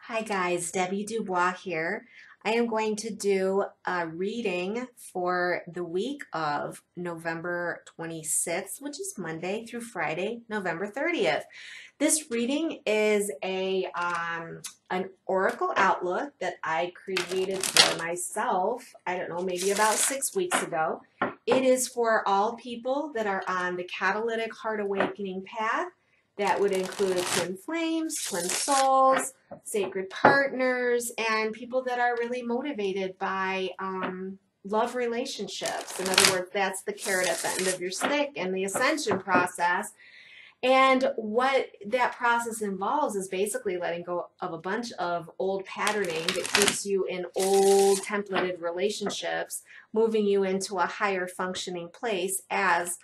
Hi guys, Debbie DuBois here. I am going to do a reading for the week of November 26th, which is Monday through Friday, November 30th. This reading is an oracle outlook that I created for myself, I don't know, maybe about 6 weeks ago. It is for all people that are on the catalytic heart awakening path. That would include twin flames, twin souls, sacred partners, and people that are really motivated by love relationships. In other words, that's the carrot at the end of your stick in the ascension process. And what that process involves is basically letting go of a bunch of old patterning that keeps you in old templated relationships, moving you into a higher functioning place as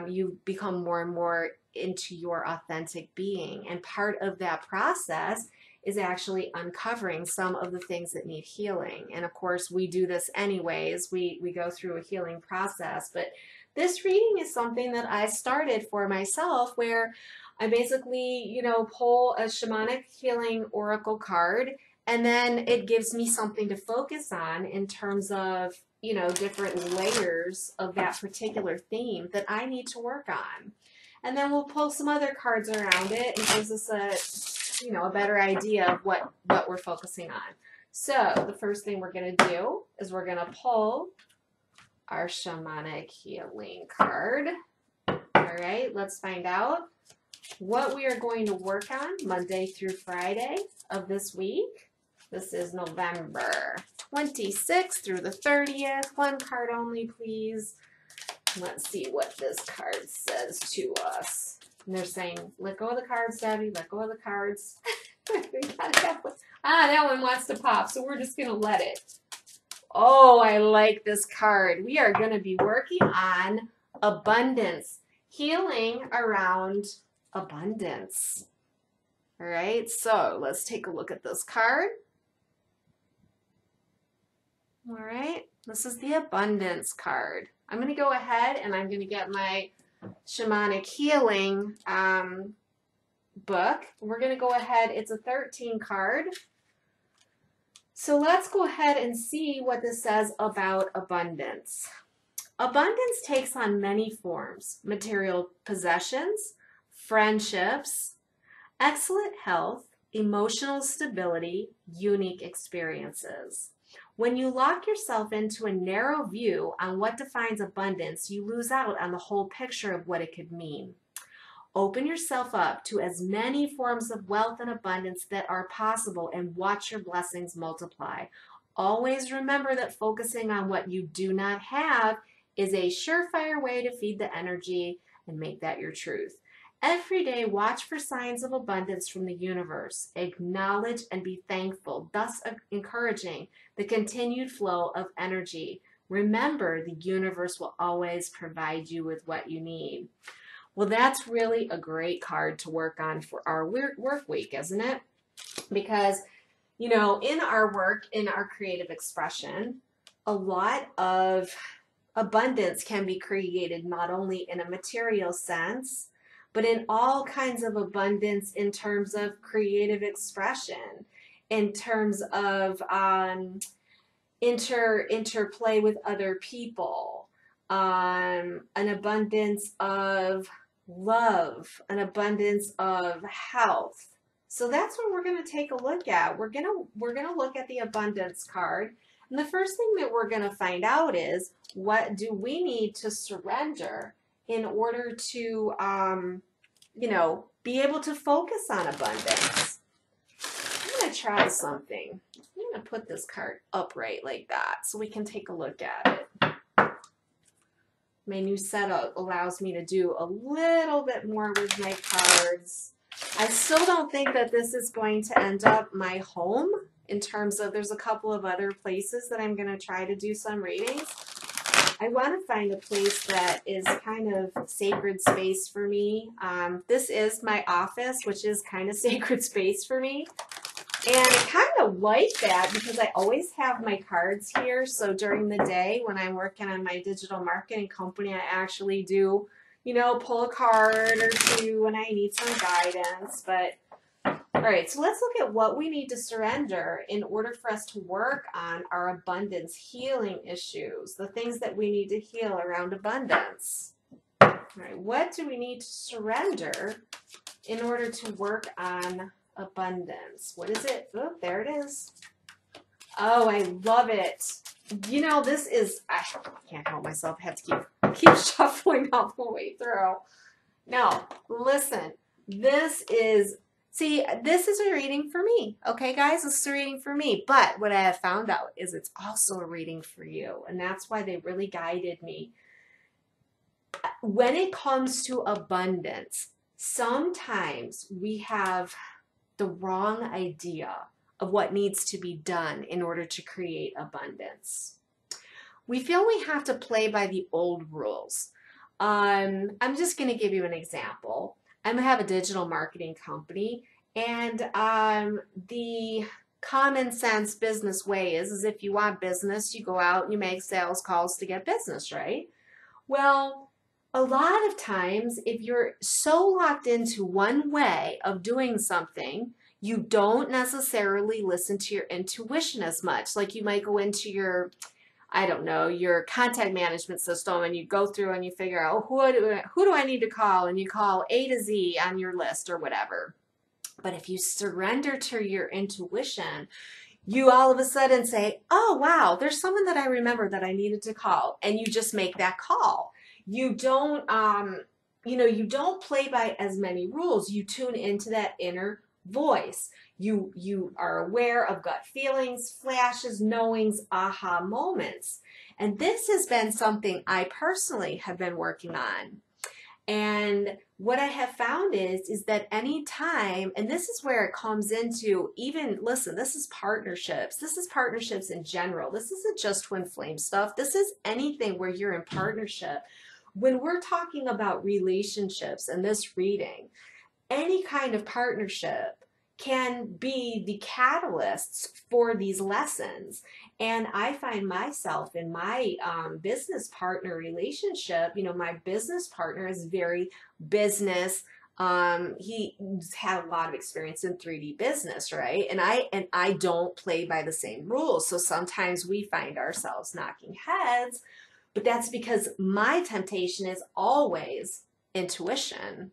you become more and more into your authentic being. And part of that process is actually uncovering some of the things that need healing. And of course, we do this anyways. We go through a healing process. But this reading is something that I started for myself where I basically, pull a shamanic healing oracle card, and then it gives me something to focus on in terms of, different layers of that particular theme that I need to work on. And then we'll pull some other cards around it and gives us a better idea of what we're focusing on. So the first thing we're going to do is we're going to pull our shamanic healing card. All right, let's find out what we are going to work on Monday through Friday of this week. This is November 26th through the 30th. One card only, please. Let's see what this card says to us. And they're saying, let go of the cards, Debbie. Let go of the cards. That one wants to pop, so we're just going to let it. Oh, I like this card. We are going to be working on abundance, healing around abundance. All right, so let's take a look at this card. All right, this is the abundance card. I'm going to go ahead and I'm going to get my shamanic healing book. We're going to go ahead. It's a 13 card. So let's go ahead and see what this says about abundance. Abundance takes on many forms: material possessions, friendships, excellent health, emotional stability, unique experiences. When you lock yourself into a narrow view on what defines abundance, you lose out on the whole picture of what it could mean. Open yourself up to as many forms of wealth and abundance that are possible and watch your blessings multiply. Always remember that focusing on what you do not have is a surefire way to feed the energy and make that your truth. Every day, watch for signs of abundance from the universe. Acknowledge and be thankful, thus encouraging the continued flow of energy. Remember, the universe will always provide you with what you need. Well, that's really a great card to work on for our work week, isn't it? Because, in our work, in our creative expression, a lot of abundance can be created not only in a material sense, but in all kinds of abundance in terms of creative expression, in terms of interplay with other people, an abundance of love, an abundance of health. So that's what we're going to take a look at. We're going to look at the abundance card. And the first thing that we're going to find out is, what do we need to surrender in order to, be able to focus on abundance? I'm going to try something. I'm going to put this card upright like that so we can take a look at it. My new setup allows me to do a little bit more with my cards. I still don't think that this is going to end up my home in terms of, there's a couple of other places that I'm going to try to do some readings. I want to find a place that is kind of sacred space for me. This is my office, which is kind of sacred space for me. And I kind of like that because I always have my cards here. So during the day when I'm working on my digital marketing company, I actually do, pull a card or two when I need some guidance. But All right, so let's look at what we need to surrender in order for us to work on our abundance healing issues, the things that we need to heal around abundance. All right, what do we need to surrender in order to work on abundance? What is it? Oh, there it is. Oh, I love it. You know, this is, I can't help myself. I have to keep shuffling all the way through. No, listen, this is a reading for me. Okay, guys, this is a reading for me. But what I have found out is it's also a reading for you. And that's why they really guided me. When it comes to abundance, sometimes we have the wrong idea of what needs to be done in order to create abundance. We feel we have to play by the old rules. I'm just going to give you an example. I have a digital marketing company, and the common sense business way is if you want business, you go out and you make sales calls to get business, right? Well, a lot of times, if you're so locked into one way of doing something, you don't necessarily listen to your intuition as much. Like you might go into your, I don't know, your contact management system and you go through and you figure out, who do I need to call? And you call A to Z on your list or whatever. But if you surrender to your intuition, you all of a sudden say, oh, wow, there's someone that I remember that I needed to call. And you just make that call. You don't, you don't play by as many rules. You tune into that inner voice. You are aware of gut feelings, flashes, knowings, aha moments. And this has been something I personally have been working on. And what I have found is that any time, and this is where it comes into even, listen, this is partnerships. This is partnerships in general. This isn't just twin flame stuff. This is anything where you're in partnership. When we're talking about relationships in this reading, any kind of partnership can be the catalysts for these lessons. And I find myself in my business partner relationship, my business partner is very business. He's had a lot of experience in 3D business, right? And I don't play by the same rules. So sometimes we find ourselves knocking heads, but that's because my temptation is always intuition.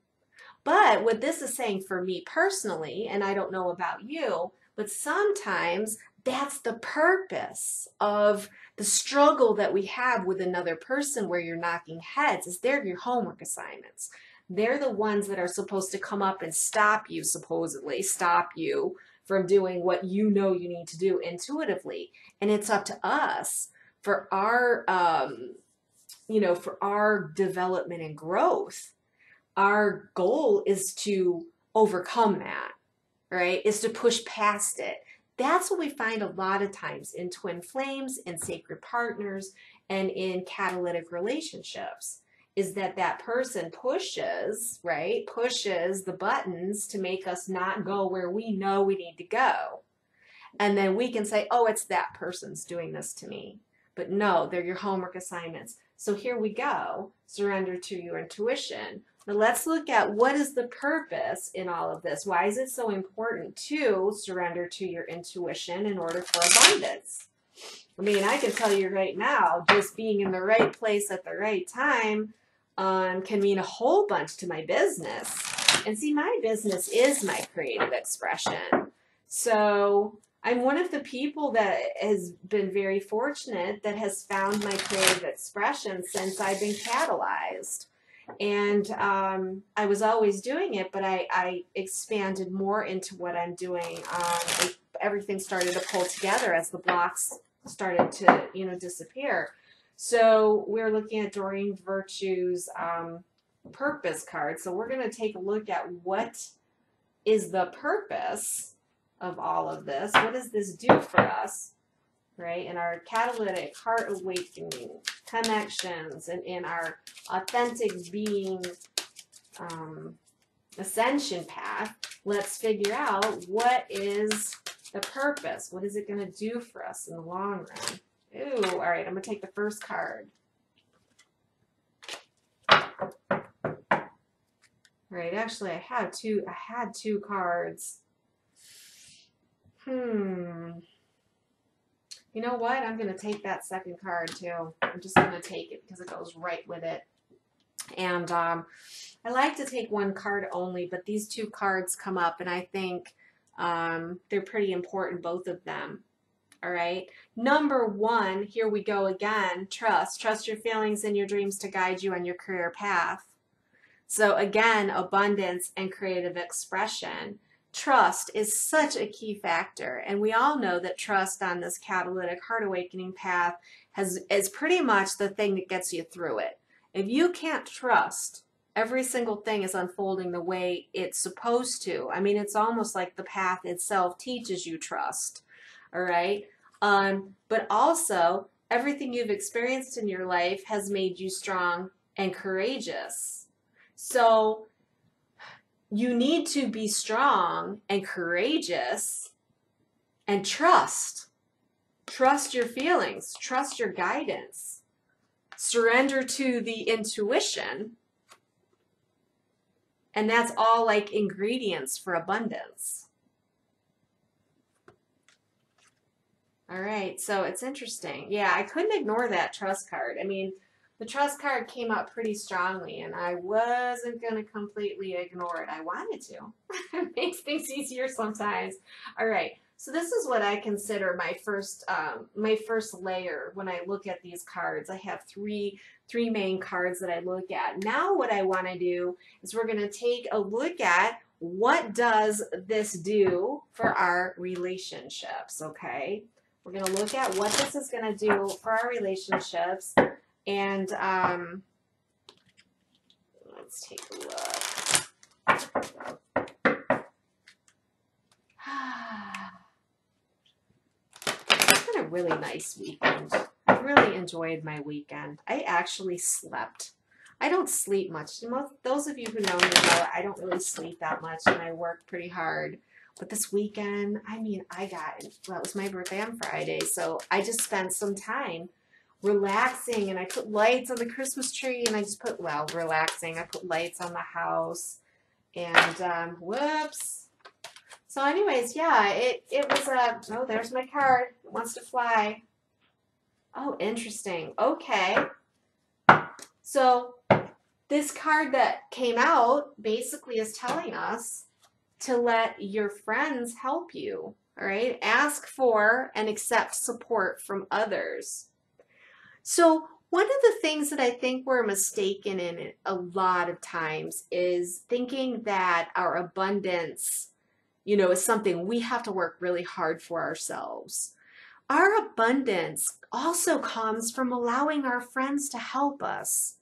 But what this is saying for me personally, and I don't know about you, but sometimes that's the purpose of the struggle that we have with another person where you're knocking heads, is they're your homework assignments. They're the ones that are supposed to come up and stop you, supposedly, stop you from doing what you know you need to do intuitively. And it's up to us for our, for our development and growth. Our goal is to overcome that, right? Is to push past it. That's what we find a lot of times in twin flames, in sacred partners, and in catalytic relationships, is that person pushes, right? Pushes the buttons to make us not go where we know we need to go. And then we can say, oh, it's that person's doing this to me. But no, they're your homework assignments. So here we go. Surrender to your intuition. Now let's look at what is the purpose in all of this. Why is it so important to surrender to your intuition in order for abundance? I mean, I can tell you right now, just being in the right place at the right time can mean a whole bunch to my business. And see, my business is my creative expression. So I'm one of the people that has been very fortunate that has found my creative expression since I've been catalyzed. And I was always doing it, but I expanded more into what I'm doing. Everything started to pull together as the blocks started to, disappear. So we're looking at Doreen Virtue's purpose card. So we're going to take a look at what is the purpose of all of this. What does this do for us? Right, in our catalytic heart awakening connections and in our authentic being ascension path, let's figure out what is the purpose. What is it going to do for us in the long run? Ooh, all right, I'm going to take the first card. All right, actually I had two cards. You know what? I'm going to take that second card too. I'm just going to take it because it goes right with it. And I like to take one card only, but these two cards come up, and I think they're pretty important, both of them. All right. Number one, here we go again. Trust. Trust your feelings and your dreams to guide you on your career path. So again, abundance and creative expression. Trust is such a key factor, and we all know that trust on this catalytic heart awakening path is pretty much the thing that gets you through it. If you can't trust, every single thing is unfolding the way it's supposed to. I mean, it's almost like the path itself teaches you trust, all right? But also, everything you've experienced in your life has made you strong and courageous. So you need to be strong and courageous and trust. Trust your feelings. Trust your guidance. Surrender to the intuition. And that's all like ingredients for abundance. All right, so it's interesting. Yeah, I couldn't ignore that trust card. I mean, the trust card came up pretty strongly, and I wasn't going to completely ignore it. I wanted to. It makes things easier sometimes. All right, so this is what I consider my first layer when I look at these cards. I have three main cards that I look at. Now what I want to do is we're going to take a look at what does this do for our relationships, okay? We're going to look at what this is going to do for our relationships. And let's take a look. It's been a really nice weekend. I really enjoyed my weekend. I actually slept. I don't sleep much. Those of you who know me know I don't really sleep that much, and I work pretty hard. But this weekend, I mean, it was my birthday on Friday, so I just spent some time relaxing, and I put lights on the Christmas tree, and I put lights on the house, and whoops. So anyways, yeah, it was oh, there's my card. It wants to fly. Oh, interesting. Okay. So this card that came out basically is telling us to let your friends help you, all right? Ask for and accept support from others. So one of the things that I think we're mistaken in a lot of times is thinking that our abundance, is something we have to work really hard for ourselves. Our abundance also comes from allowing our friends to help us.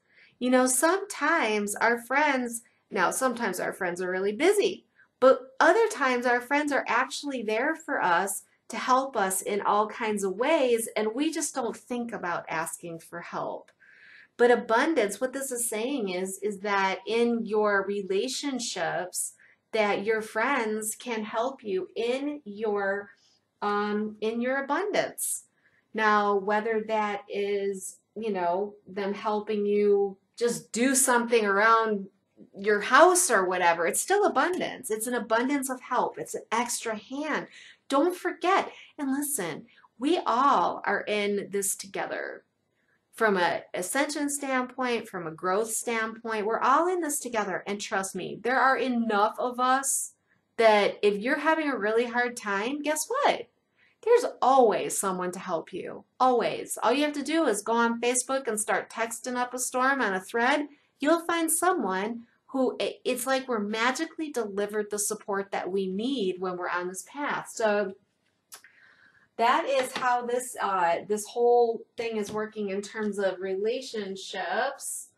Sometimes our friends are really busy, but other times our friends are actually there for us to help us in all kinds of ways, and we just don't think about asking for help. But abundance, what this is saying is that in your relationships, that your friends can help you in your abundance. Now, whether that is, them helping you just do something around your house or whatever, it's still abundance. It's an abundance of help. It's an extra hand. Don't forget, and listen, we all are in this together. From an ascension standpoint, from a growth standpoint, we're all in this together. And trust me, there are enough of us that if you're having a really hard time, guess what? There's always someone to help you. Always. All you have to do is go on Facebook and start texting up a storm on a thread. You'll find someone who, it's like we're magically delivered the support that we need when we're on this path. So that is how this whole thing is working in terms of relationships.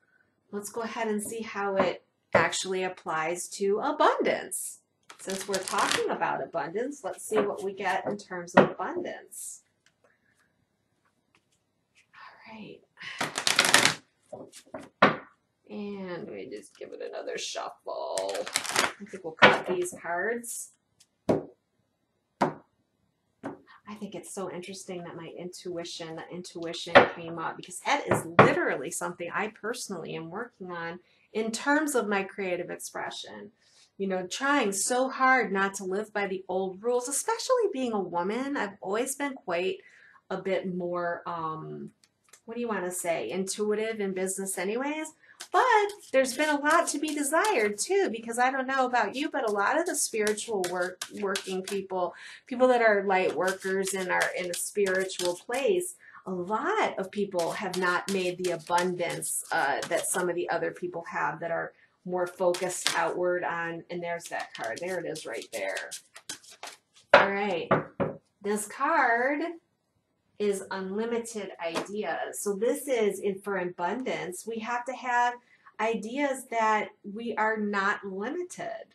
Let's go ahead and see how it actually applies to abundance. Since we're talking about abundance, let's see what we get in terms of abundance. All right. And we just give it another shuffle. I think we'll cut these cards. I think it's so interesting that the intuition came up, because that is literally something I personally am working on in terms of my creative expression. you know, trying so hard not to live by the old rules, especially being a woman. I've always been quite a bit more, what do you want to say, intuitive in business anyways. But there's been a lot to be desired too, because I don't know about you, but a lot of the spiritual working people, people that are light workers and are in a spiritual place, a lot of people have not made the abundance that some of the other people have that are more focused outward on, and there's that card. There it is right there. All right. This card is unlimited ideas. So this is for abundance. We have to have ideas that we are not limited.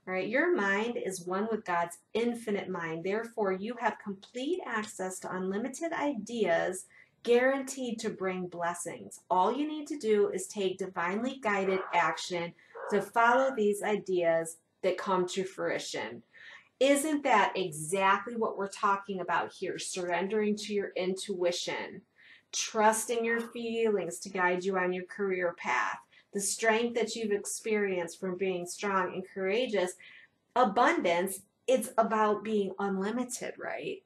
All right, your mind is one with God's infinite mind. Therefore, you have complete access to unlimited ideas guaranteed to bring blessings. All you need to do is take divinely guided action to follow these ideas that come to fruition. Isn't that exactly what we're talking about here? Surrendering to your intuition, trusting your feelings to guide you on your career path, the strength that you've experienced from being strong and courageous. Abundance, it's about being unlimited, right?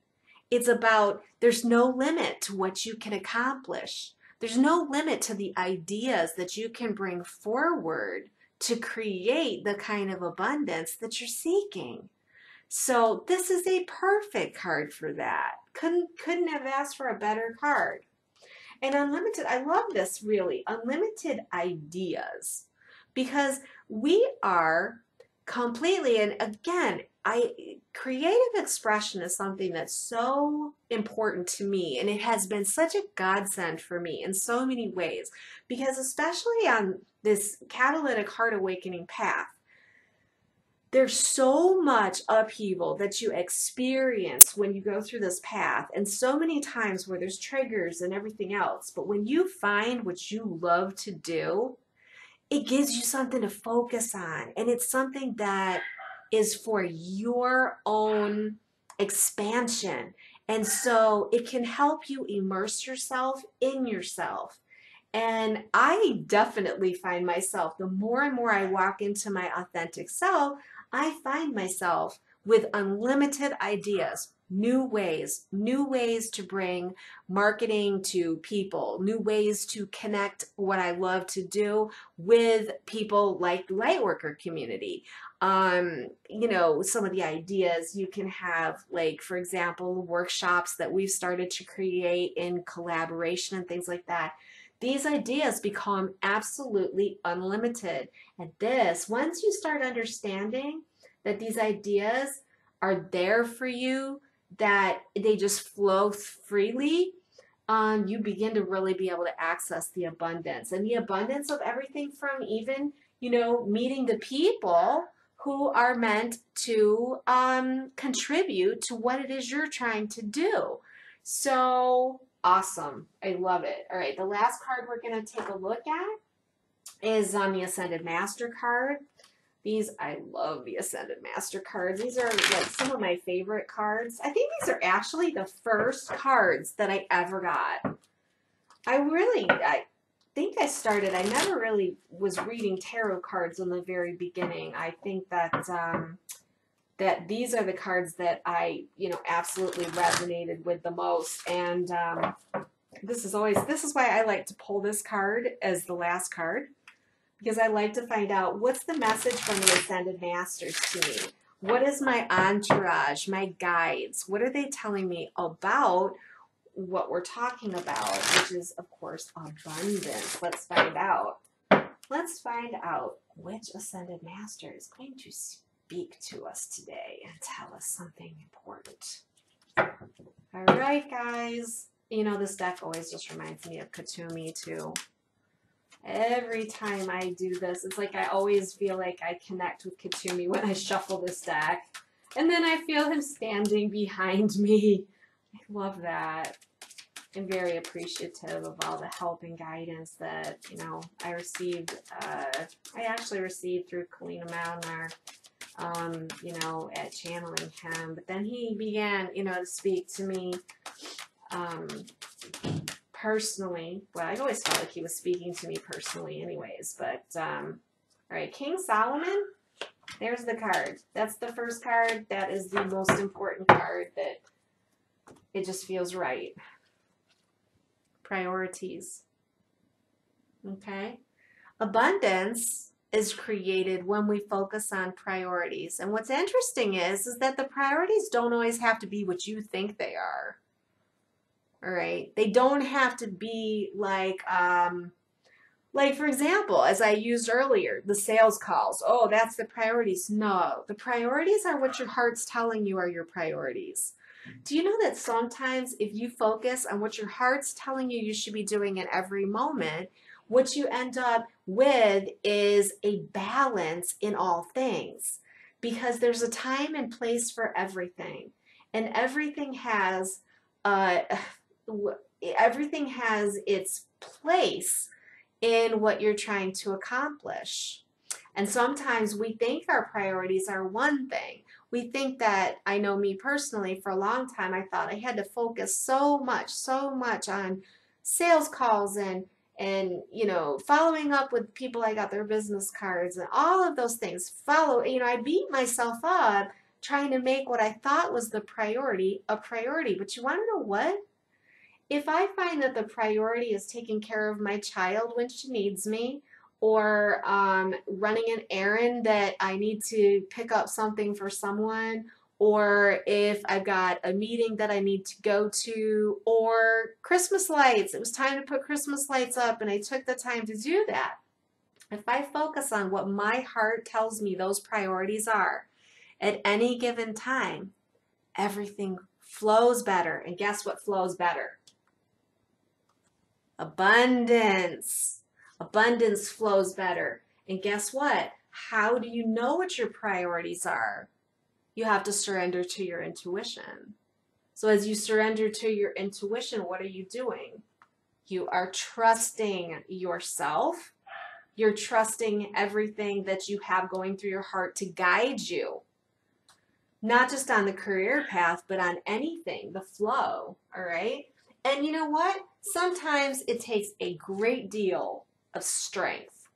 It's about there's no limit to what you can accomplish. There's no limit to the ideas that you can bring forward to create the kind of abundance that you're seeking. So this is a perfect card for that. Couldn't have asked for a better card. And unlimited, I love this really, unlimited ideas, because we are completely, and again, creative expression is something that's so important to me, and it has been such a godsend for me in so many ways, because especially on this catalytic heart awakening path, there's so much upheaval that you experience when you go through this path, and so many times where there's triggers and everything else. But when you find what you love to do, it gives you something to focus on, and it's something that is for your own expansion. And so it can help you immerse yourself in yourself. And I definitely find myself, the more and more I walk into my authentic self, I find myself with unlimited ideas, new ways to bring marketing to people, new ways to connect what I love to do with people like the Lightworker community. You know, some of the ideas you can have, like, for example, workshops that we've started to create in collaboration and things like that. These ideas become absolutely unlimited. And this, once you start understanding that these ideas are there for you, that they just flow freely, you begin to really be able to access the abundance. And the abundance of everything from even, you know, meeting the people who are meant to contribute to what it is you're trying to do. So awesome. I love it. All right, the last card we're going to take a look at is on the Ascended Master card. I love the Ascended Master cards. These are like some of my favorite cards. I think these are actually the first cards that I ever got. I think I never really was reading tarot cards in the very beginning. I think that that these are the cards that I, you know, absolutely resonated with the most. And this is why I like to pull this card as the last card, because I like to find out what's the message from the Ascended Masters to me. What is my entourage, my guides? What are they telling me about what we're talking about, which is, of course, abundance. Let's find out. Let's find out which Ascended Master is going to speak to us today and tell us something important. All right, guys. You know, this deck always just reminds me of Katumi, too. Every time I do this, it's like I always feel like I connect with Katumi when I shuffle this deck. And then I feel him standing behind me. I love that. I'm very appreciative of all the help and guidance that, you know, I received. I actually received through Kalina Malnar, you know, at channeling him. But then he began, you know, to speak to me personally. Well, I always felt like he was speaking to me personally anyways. But, all right, King Solomon, There's the card. That's the first card. That is the most important card that it just feels right. Priorities. Okay? Abundance is created when we focus on priorities. And what's interesting is that the priorities don't always have to be what you think they are. All right? They don't have to be like, for example, as I used earlier, the sales calls. Oh, that's the priorities. No, the priorities are what your heart's telling you are your priorities. Do you know that sometimes if you focus on what your heart's telling you you should be doing in every moment, what you end up with is a balance in all things? Because there's a time and place for everything. And everything has its place in what you're trying to accomplish. And sometimes we think our priorities are one thing. We think that, I know me personally, for a long time, I thought I had to focus so much on sales calls and following up with people I got their business cards and all of those things. I beat myself up trying to make what I thought was the priority a priority. But you want to know what? If I find that the priority is taking care of my child when she needs me, or running an errand that I need to pick up something for someone, or if I've got a meeting that I need to go to, or Christmas lights, it was time to put Christmas lights up and I took the time to do that. If I focus on what my heart tells me those priorities are at any given time, everything flows better. And guess what flows better? Abundance. Abundance flows better. And guess what? How do you know what your priorities are? You have to surrender to your intuition. So as you surrender to your intuition, what are you doing? You are trusting yourself. You're trusting everything that you have going through your heart to guide you. Not just on the career path, but on anything, the flow, all right? And you know what? Sometimes it takes a great deal of strength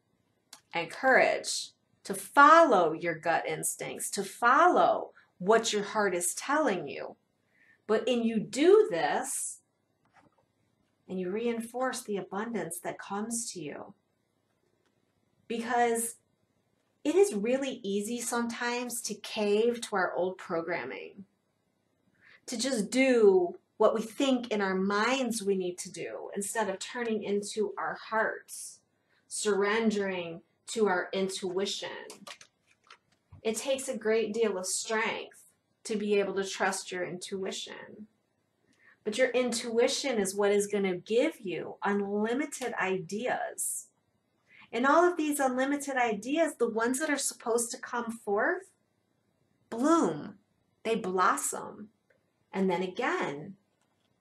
and courage to follow your gut instincts, to follow what your heart is telling you. But when you do this, and you reinforce the abundance that comes to you. Because it is really easy sometimes to cave to our old programming, to just do what we think in our minds we need to do instead of turning into our hearts, surrendering to our intuition. It takes a great deal of strength to be able to trust your intuition. But your intuition is what is going to give you unlimited ideas. And all of these unlimited ideas, the ones that are supposed to come forth, bloom, they blossom. And then again,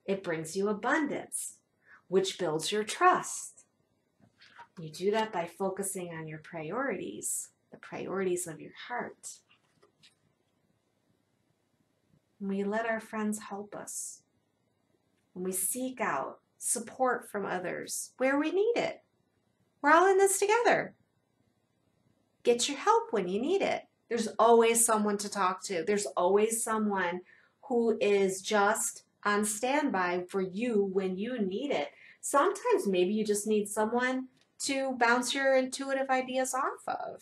it brings you abundance, which builds your trust. You do that by focusing on your priorities, the priorities of your heart. When we let our friends help us, when we seek out support from others where we need it, we're all in this together. Get your help when you need it. There's always someone to talk to. There's always someone who is just on standby for you when you need it. Sometimes maybe you just need someone to bounce your intuitive ideas off of.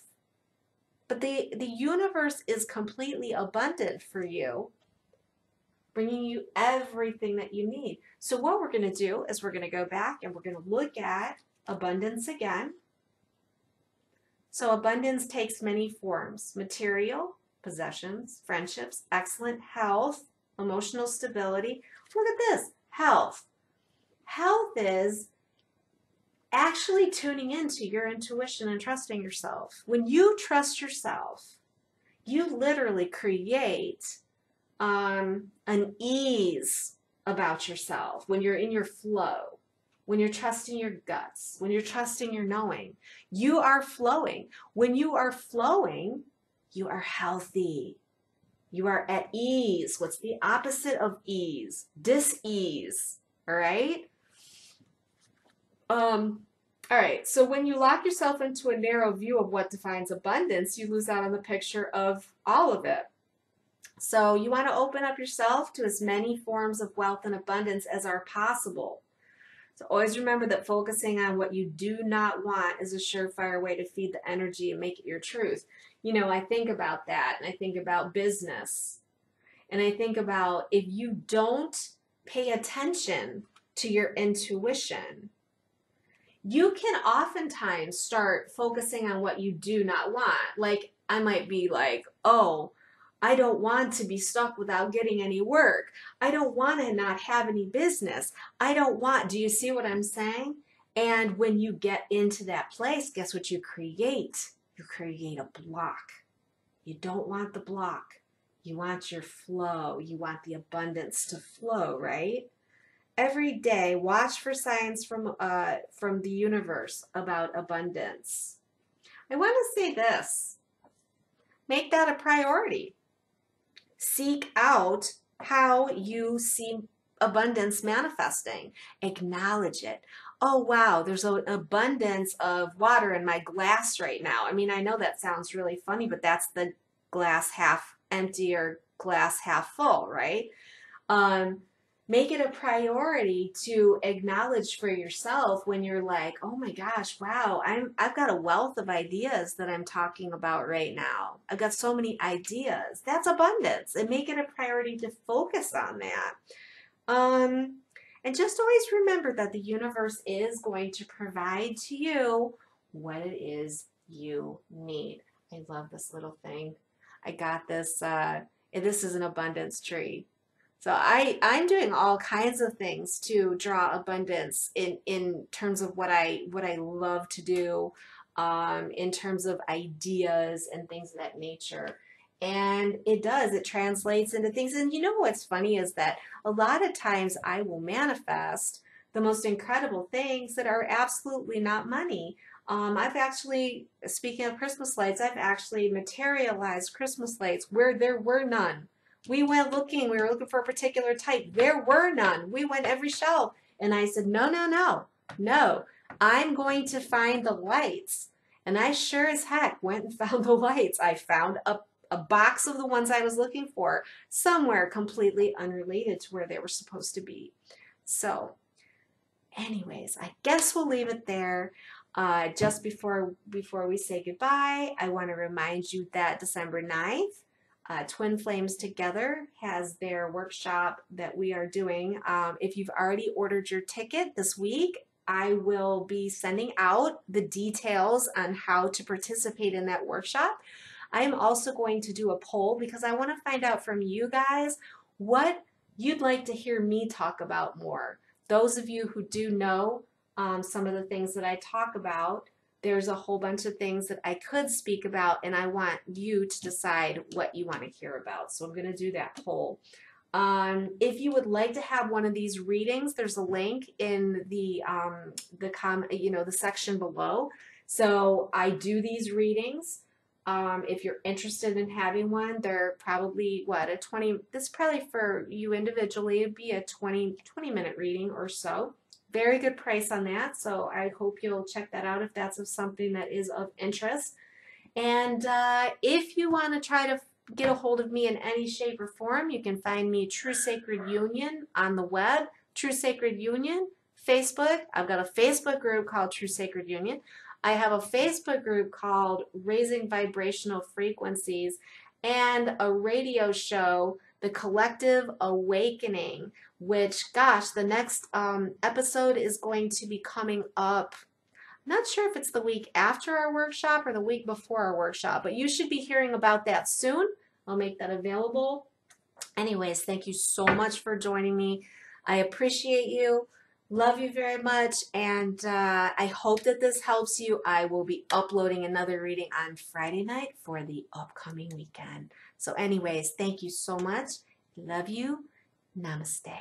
But the universe is completely abundant for you, bringing you everything that you need. So what we're going to do is we're going to go back and we're going to look at abundance again. So abundance takes many forms: material, possessions, friendships, excellent health, emotional stability. Look at this, health. Health is actually tuning into your intuition and trusting yourself. When you trust yourself, you literally create an ease about yourself when you're in your flow, when you're trusting your guts, when you're trusting your knowing. You are flowing. When you are flowing, you are healthy. You are at ease. What's the opposite of ease? Dis-ease, all right? All right, so when you lock yourself into a narrow view of what defines abundance, you lose out on the picture of all of it. So you want to open up yourself to as many forms of wealth and abundance as are possible. So always remember that focusing on what you do not want is a surefire way to feed the energy and make it your truth. You know, I think about that, and I think about business, and I think about if you don't pay attention to your intuition, you can oftentimes start focusing on what you do not want. Like, I might be like, oh, I don't want to be stuck without getting any work. I don't want to not have any business. I don't want, do you see what I'm saying? And when you get into that place, guess what you create? You create a block. You don't want the block. You want your flow. You want the abundance to flow, right? Every day, watch for signs from the universe about abundance. I want to say this. Make that a priority. Seek out how you see abundance manifesting. Acknowledge it. Oh, wow, there's an abundance of water in my glass right now. I mean, I know that sounds really funny, but that's the glass half empty or glass half full, right? Make it a priority to acknowledge for yourself when you're like, oh my gosh, wow, I've got a wealth of ideas that I'm talking about right now. I've got so many ideas. That's abundance. And make it a priority to focus on that. And just always remember that the universe is going to provide to you what it is you need. I love this little thing. I got this, this is an abundance tree. So I'm doing all kinds of things to draw abundance in terms of what I love to do, in terms of ideas and things of that nature. And it translates into things. And you know what's funny is that a lot of times I will manifest the most incredible things that are absolutely not money. I've actually, speaking of Christmas lights, I've actually materialized Christmas lights where there were none. We were looking for a particular type. There were none. We went every shelf. And I said, no, no, no, no. I'm going to find the lights. And I sure as heck went and found the lights. I found a box of the ones I was looking for somewhere completely unrelated to where they were supposed to be. So anyways, I guess we'll leave it there. Just before we say goodbye, I want to remind you that December 9th, Twin Flames Together has their workshop that we are doing. If you've already ordered your ticket this week, I will be sending out the details on how to participate in that workshop. I am also going to do a poll because I want to find out from you guys what you'd like to hear me talk about more. Those of you who do know some of the things that I talk about, there's a whole bunch of things that I could speak about, and I want you to decide what you want to hear about. So I'm going to do that poll. If you would like to have one of these readings, there's a link in the section below. So I do these readings. If you're interested in having one, they're probably this is probably for you individually. It'd be a 20-minute reading or so. Very good price on that, so I hope you'll check that out if that's of something that is of interest. And if you want to try to get a hold of me in any shape or form, you can find me True Sacred Union on the web, True Sacred Union, Facebook. I've got a Facebook group called True Sacred Union. I have a Facebook group called Raising Vibrational Frequencies, and a radio show, The Collective Awakening, which, gosh, the next episode is going to be coming up. I'm not sure if it's the week after our workshop or the week before our workshop, but you should be hearing about that soon. I'll make that available. Anyways, thank you so much for joining me. I appreciate you. Love you very much, and I hope that this helps you. I will be uploading another reading on Friday night for the upcoming weekend. So anyways, thank you so much. Love you. Namaste.